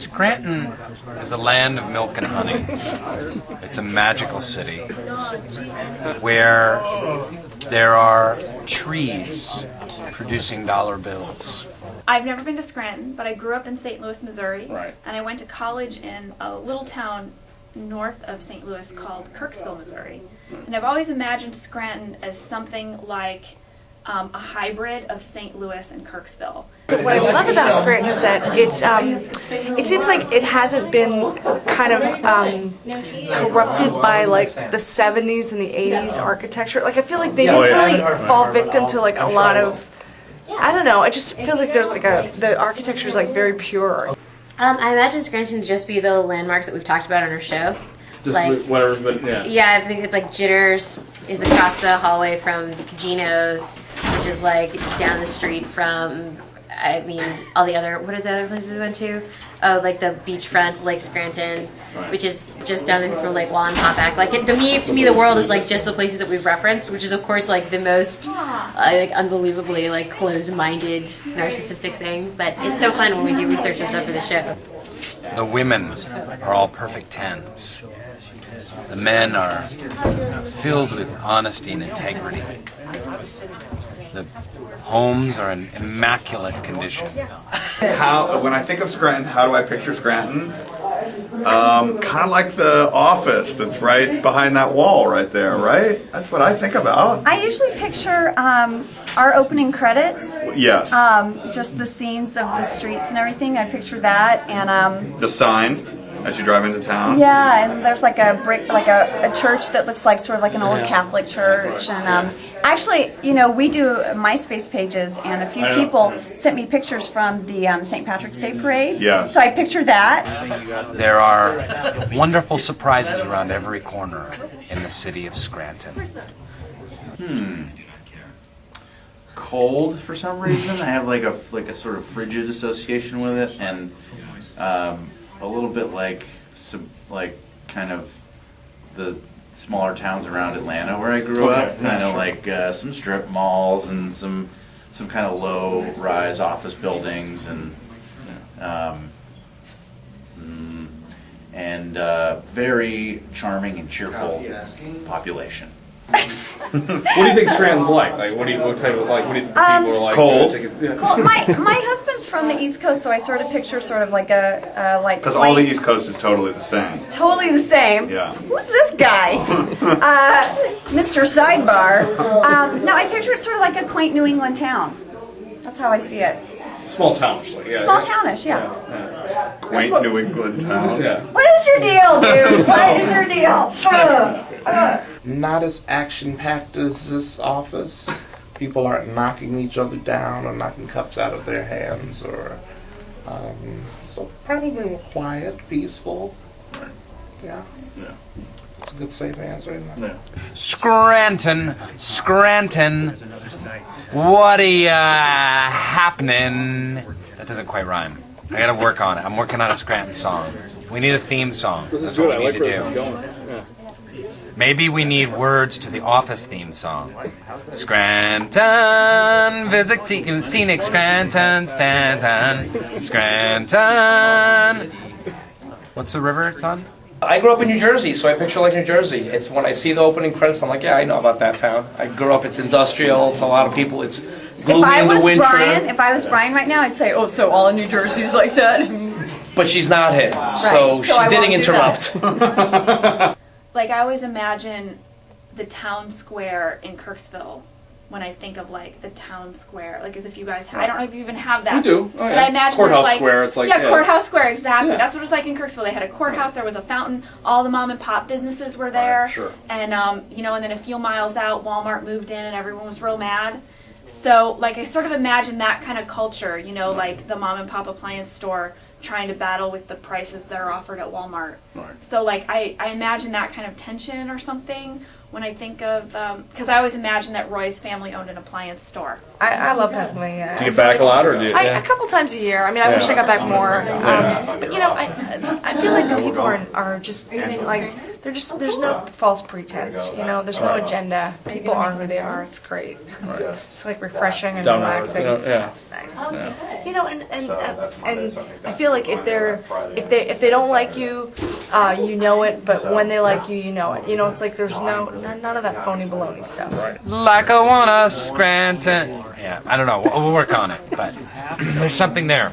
Scranton is a land of milk and honey. It's a magical city where there are trees producing dollar bills. I've never been to Scranton, but I grew up in St. Louis, Missouri, Right. and I went to college in a little town north of St. Louis called Kirksville, Missouri. And I've always imagined Scranton as something like a hybrid of St. Louis and Kirksville. So what I love about Scranton is that it seems like it hasn't been kind of corrupted by like the 70s and the 80s architecture. Like I feel like they didn't really fall victim to like a lot of, I don't know, it just feels like there's like the architecture is like very pure. I imagine Scranton to just be the landmarks that we've talked about on our show. Just like, whatever, but yeah. Yeah, I think it's like Jitters is across the hallway from Cagino's, which is like down the street from, I mean, all the other, what are the other places we went to? Oh, like the beachfront, Lake Scranton, Right. which is just down there from like Wall and Hopback. Like to me, the world is like just the places that we've referenced, which is of course like the most like unbelievably like closed-minded, narcissistic thing. But it's so fun when we do research and stuff for the show. The women are all perfect tens. The men are filled with honesty and integrity. The homes are in immaculate condition. When I think of Scranton, how do I picture Scranton? Kind of like the office that's right behind that wall right there, right? That's what I think about. I usually picture our opening credits. Yes. Just the scenes of the streets and everything. I picture that, and The sign as you drive into town. yeah, and there's like a brick, like a church that looks like sort of like an old Catholic church. And actually, you know, we do MySpace pages, and a few people sent me pictures from the St. Patrick's Day parade. Yes. So I picture that. There are wonderful surprises around every corner in the city of Scranton. Cold for some reason. I have like a sort of frigid association with it, and a little bit like kind of the smaller towns around Atlanta where I grew up. Kind of like some strip malls and some kind of low-rise office buildings and very charming and cheerful population. What do you think Scranton's like? Like, what type of what do you think people are like? Cold. Cool. My husband's from the East Coast, so I sort of picture sort of like a like. Because all the East Coast is totally the same. Totally the same. Yeah. Who's this guy? Mr. Sidebar. No, I picture it sort of like a quaint New England town. That's how I see it. Small townish, like, yeah. Small townish, yeah. Quaint New England town. Yeah. What is your deal, dude? What is your deal? Not as action-packed as this office. People aren't knocking each other down or knocking cups out of their hands, or so probably quiet, peaceful. Yeah. It's a good safe answer, isn't it? Scranton, what happening? That doesn't quite rhyme. I gotta work on it. I'm working on a Scranton song. We need a theme song. This is That's good. what I we like need where to this is do. going. Yeah. Maybe we need words to the Office theme song. Scranton, visit scenic Scranton, Scranton. What's the river it's on? I grew up in New Jersey, so I picture like New Jersey. It's when I see the opening credits, I'm like, yeah, I know about that town. I grew up, it's industrial, it's a lot of people, it's gloomy in the winter. If I was Brian right now, I'd say, oh, so all of New Jersey's like that. But she's not him, so she didn't interrupt. Like I always imagine the town square in Kirksville when I think of like the town square, like as if you guys, I don't know if you even have that. We do. Oh, but I imagine Courthouse there's like, Square. It's like Courthouse Square, exactly. Yeah. That's what it's like in Kirksville. They had a courthouse, there was a fountain, all the mom and pop businesses were there, Sure. and you know, and then a few miles out, Walmart moved in, and everyone was real mad. So like I sort of imagine that kind of culture, you know, like the mom and pop appliance store trying to battle with the prices that are offered at Walmart. Right. So like I imagine that kind of tension or something when I think of, because I always imagine that Roy's family owned an appliance store. I love Pennsylvania. Do you get back a lot, or do you? A couple times a year. I mean, I wish I got back more. But you know, I feel like the people are just like there's no false pretense, you know. There's no agenda. People are who they are. It's great. It's like refreshing and relaxing. Yeah. It's nice. You know, and I feel like if they don't like you, you know it. But when they like you, you know it. You know, it's like there's none of that phony baloney stuff. Like I wanna Scranton. Yeah, I don't know. We'll work on it, but there's something there.